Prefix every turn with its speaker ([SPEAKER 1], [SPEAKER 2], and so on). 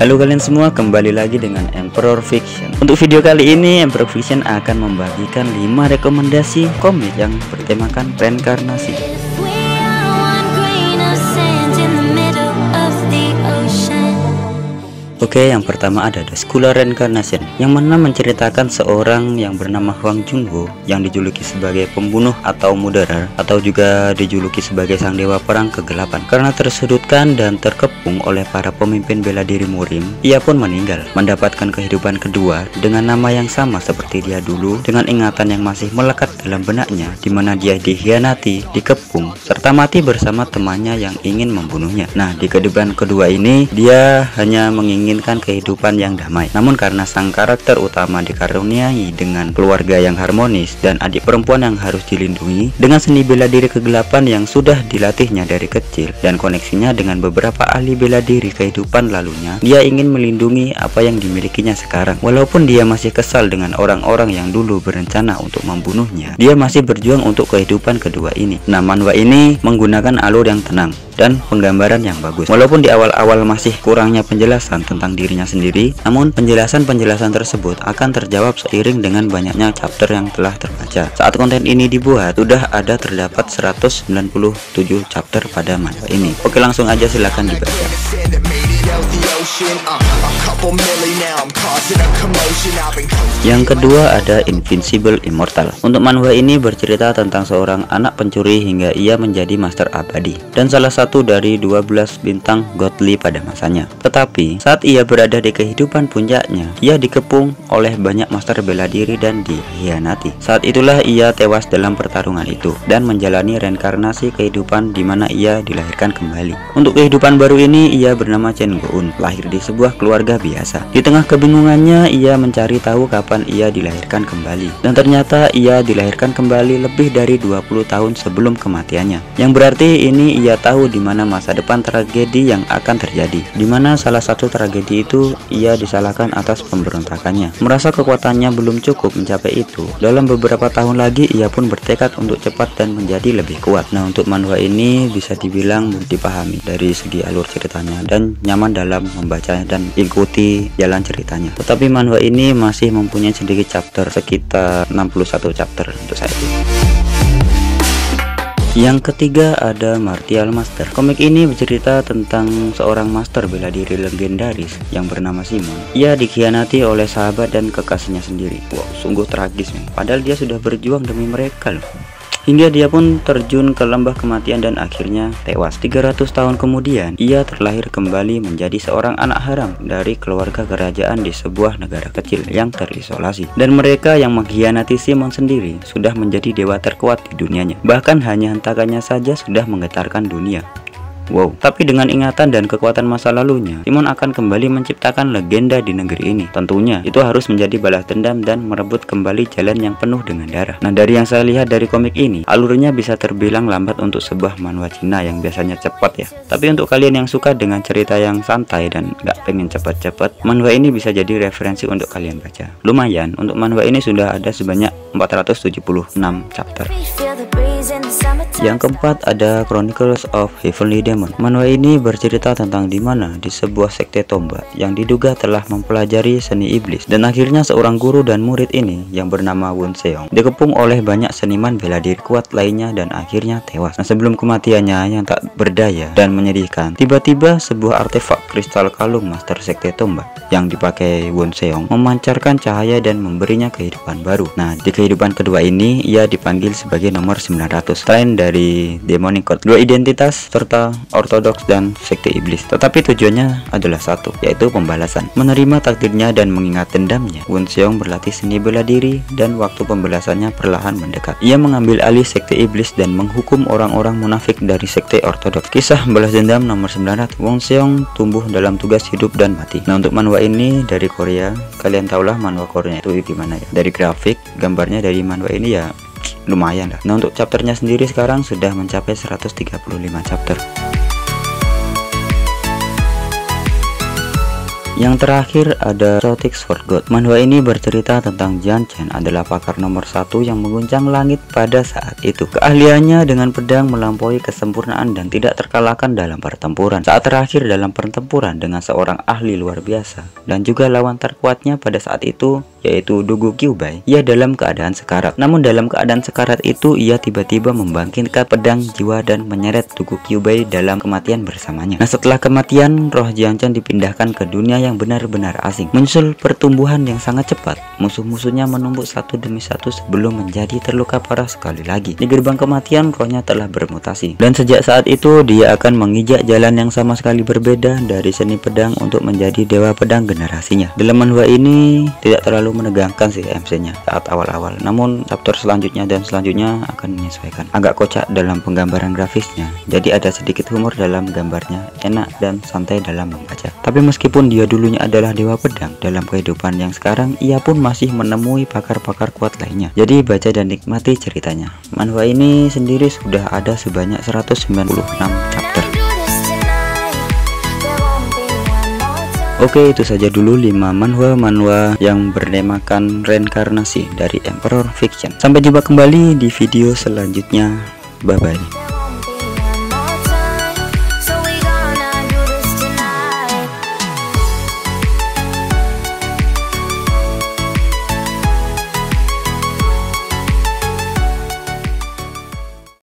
[SPEAKER 1] Halo kalian semua, kembali lagi dengan Emperor Fiction. Untuk video kali ini Emperor Fiction akan membagikan 5 rekomendasi komik yang bertemakan reinkarnasi. Oke, yang pertama ada The School Reincarnation, yang mana menceritakan seorang yang bernama Hwang Jung-ho yang dijuluki sebagai pembunuh atau murderer, atau juga dijuluki sebagai sang dewa perang kegelapan. Karena tersudutkan dan terkepung oleh para pemimpin bela diri Murim, ia pun meninggal, mendapatkan kehidupan kedua dengan nama yang sama seperti dia dulu, dengan ingatan yang masih melekat dalam benaknya, di mana dia dikhianati, dikepung, serta mati bersama temannya yang ingin membunuhnya. Nah, di kehidupan kedua ini dia hanya menginginkan kehidupan yang damai. Namun karena sang karakter utama dikaruniai dengan keluarga yang harmonis dan adik perempuan yang harus dilindungi, dengan seni bela diri kegelapan yang sudah dilatihnya dari kecil dan koneksinya dengan beberapa ahli bela diri kehidupan lalunya, dia ingin melindungi apa yang dimilikinya sekarang. Walaupun dia masih kesal dengan orang-orang yang dulu berencana untuk membunuhnya, dia masih berjuang untuk kehidupan kedua ini. Nah, manhwa ini menggunakan alur yang tenang dan penggambaran yang bagus. Walaupun di awal-awal masih kurangnya penjelasan tentang dirinya sendiri, namun penjelasan-penjelasan tersebut akan terjawab seiring dengan banyaknya chapter yang telah terbaca. Saat konten ini dibuat, sudah ada terdapat 197 chapter pada manhwa ini. Oke, langsung aja silahkan dibaca. Yang kedua ada Invincible Immortal. Untuk manhwa ini bercerita tentang seorang anak pencuri hingga ia menjadi master abadi dan salah satu dari 12 bintang godly pada masanya. Tetapi saat ia berada di kehidupan puncaknya, ia dikepung oleh banyak master bela diri dan dikhianati. Saat itulah ia tewas dalam pertarungan itu dan menjalani reinkarnasi kehidupan di mana ia dilahirkan kembali. Untuk kehidupan baru ini ia bernama Chen Go-un, lahir di sebuah keluarga biasa. Di tengah kebingungannya ia mencari tahu kapan ia dilahirkan kembali, dan ternyata ia dilahirkan kembali lebih dari 20 tahun sebelum kematiannya. Yang berarti ini ia tahu di mana masa depan tragedi yang akan terjadi, di mana salah satu tragedi itu ia disalahkan atas pemberontakannya. Merasa kekuatannya belum cukup mencapai itu, dalam beberapa tahun lagi ia pun bertekad untuk cepat dan menjadi lebih kuat. Nah, untuk manhwa ini bisa dibilang mudah dipahami dari segi alur ceritanya dan nyaman dalam membaca dan ikuti jalan ceritanya. Tetapi manhwa ini masih mempunyai sedikit chapter, sekitar 61 chapter untuk saya. Yang ketiga ada Martial Master. Komik ini bercerita tentang seorang master bela diri legendaris yang bernama Simon. Ia dikhianati oleh sahabat dan kekasihnya sendiri. Wow, sungguh tragis nih. Padahal dia sudah berjuang demi mereka loh. Hingga dia pun terjun ke lembah kematian dan akhirnya tewas. 300 tahun kemudian, ia terlahir kembali menjadi seorang anak haram dari keluarga kerajaan di sebuah negara kecil yang terisolasi. Dan mereka yang mengkhianati Simon sendiri sudah menjadi dewa terkuat di dunianya. Bahkan hanya hentakannya saja sudah menggetarkan dunia. Wow, tapi dengan ingatan dan kekuatan masa lalunya, Simon akan kembali menciptakan legenda di negeri ini. Tentunya, itu harus menjadi balas dendam dan merebut kembali jalan yang penuh dengan darah. Nah, dari yang saya lihat dari komik ini, alurnya bisa terbilang lambat untuk sebuah manhwa Cina yang biasanya cepat ya. Tapi untuk kalian yang suka dengan cerita yang santai dan gak pengen cepat-cepat, manhwa ini bisa jadi referensi untuk kalian baca. Lumayan, untuk manhwa ini sudah ada sebanyak 476 chapter. Yang keempat ada Chronicles of Heavenly Demon. Manhwa ini bercerita tentang dimana di sebuah sekte tombak yang diduga telah mempelajari seni iblis, dan akhirnya seorang guru dan murid ini yang bernama Won Seong dikepung oleh banyak seniman bela diri kuat lainnya dan akhirnya tewas. Nah, sebelum kematiannya yang tak berdaya dan menyedihkan, tiba-tiba sebuah artefak kristal kalung master sekte tombak yang dipakai Won Seong memancarkan cahaya dan memberinya kehidupan baru. Nah, di kehidupan kedua ini ia dipanggil sebagai nomor 900, selain dari demonic code, dua identitas serta ortodoks dan sekte iblis. Tetapi tujuannya adalah satu, yaitu pembalasan. Menerima takdirnya dan mengingat dendamnya, Won Seong berlatih seni bela diri dan waktu pembalasannya perlahan mendekat. Ia mengambil alih sekte iblis dan menghukum orang-orang munafik dari sekte ortodoks. Kisah balas dendam nomor 900. Won Seong tumbuh dalam tugas hidup dan mati. Nah, untuk manhwa ini dari Korea, kalian tahulah manhwa Korea itu gimana ya. Dari grafik, gambarnya dari manhwa ini ya lumayan lah. Nah, untuk chapternya sendiri sekarang sudah mencapai 135 chapter. Yang terakhir ada Shotix for God. Manhwa ini bercerita tentang Jian Chen adalah pakar nomor 1 yang mengguncang langit pada saat itu. Keahliannya dengan pedang melampaui kesempurnaan dan tidak terkalahkan dalam pertempuran. Saat terakhir dalam pertempuran dengan seorang ahli luar biasa dan juga lawan terkuatnya pada saat itu yaitu Dugu Kyubei, ia dalam keadaan sekarat. Namun dalam keadaan sekarat itu ia tiba-tiba membangkitkan pedang jiwa dan menyeret Dugu Kyubei dalam kematian bersamanya. Nah, setelah kematian, roh Jian Chen dipindahkan ke dunia yang benar-benar asing. Menyusul pertumbuhan yang sangat cepat, musuh-musuhnya menumbuk satu demi satu sebelum menjadi terluka parah sekali lagi. Di gerbang kematian, rohnya telah bermutasi. Dan sejak saat itu dia akan mengijak jalan yang sama sekali berbeda dari seni pedang untuk menjadi dewa pedang generasinya. Dalam manhwa ini tidak terlalu menegangkan sih MC-nya saat awal-awal, namun chapter selanjutnya dan selanjutnya akan menyesuaikan. Agak kocak dalam penggambaran grafisnya, jadi ada sedikit humor dalam gambarnya, enak dan santai dalam membaca. Tapi meskipun dia dulunya adalah dewa pedang, dalam kehidupan yang sekarang ia pun masih menemui pakar-pakar kuat lainnya. Jadi baca dan nikmati ceritanya. Manhwa ini sendiri sudah ada sebanyak 196 chapter. Oke, itu saja dulu 5 manhwa yang bernamakan Reinkarnasi dari Emperor Fiction. Sampai jumpa kembali di video selanjutnya. Bye bye.